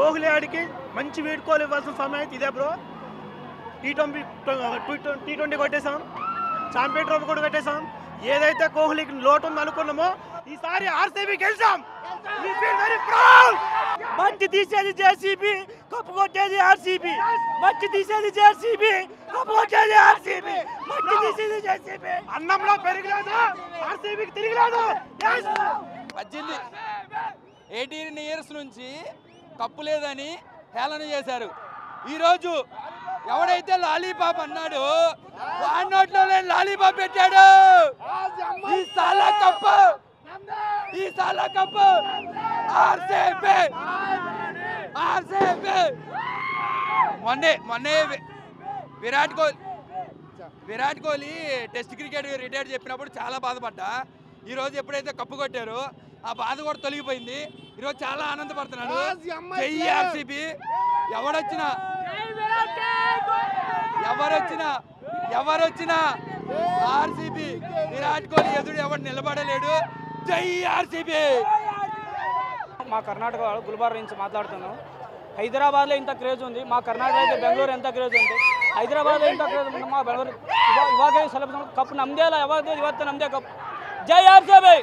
కోహ్లీ ఆడికి మంచి వీడ్కోలు ఇవ్వాల్సిన సమయం ఇదే బ్రో. టీ20 కొట్టేసాం, ఛాంపియన్ ట్రోఫీ కూడా కొట్టేసాం. ఏదైతే కోహ్లీకి లోటు ఉంది అనుకున్నామో ఈసారి ఆర్సీబీ గెలిచాం. మంచి తీసేది జేసీబీ, కప్పు కొట్టేది ఆర్సీబీ. మంచి తీసేది జేసీబీ, కప్పు కొట్టేది ఆర్సీబీ. మంచి తీసేది జేసీబీ. అన్నంలో పెరిగలేదు, ఆర్సీబీకి తిరిగిలేదు. 18 ఇయర్స్ నుంచి కప్పు లేదని హేళన చేశారు. ఈరోజు ఎవడైతే లాలీపాప్ అన్నాడు వాడి నోట్లో లేని లాలీపాప్ పెట్టాడు. ఈ సాలా కప్పు ఆర్సీబీ. మొన్నే Virat Kohli test cricket retire చెప్పినప్పుడు చాలా బాధపడ్డా. ఈరోజు ఎప్పుడైతే కప్పు కొట్టారో ఆ బాధ కూడా తొలగిపోయింది. ఈరోజు చాలా ఆనందపడుతున్నాడు. జై ఆర్సీబీ. ఎవరొచ్చినా ఆర్సీబీ విరాట్ కోహ్లీ ఎదురు ఎవరు నిలబడలేడు. జై ఆర్సీబీ. మా కర్ణాటక గుల్బర్గా నుంచి మాట్లాడుతున్నాం. హైదరాబాద్లో ఇంత క్రేజ్ ఉంది, మా కರ್ನಾಟಕ అయితే ಬೆಂಗಳೂರು ఎంత ಕ್ರೇಜ್ ఉంది. ಹೈದರಾಬಾದ್ ಇಂತ ಕ್ರೇಜ್ ఉంది, మా ಬೆಂಗಳೂರು ಇವಾಗ ಸ್ವಲ್ಪ ಕಪ್ ನಮ್ಮದೇ ಅಲ್ಲ, ಯಾವಾಗ ಇವತ್ತು ನಮ್ಮದೇ ಕಪ್. ಜೈ ಆರ್ಸಿಬಿ.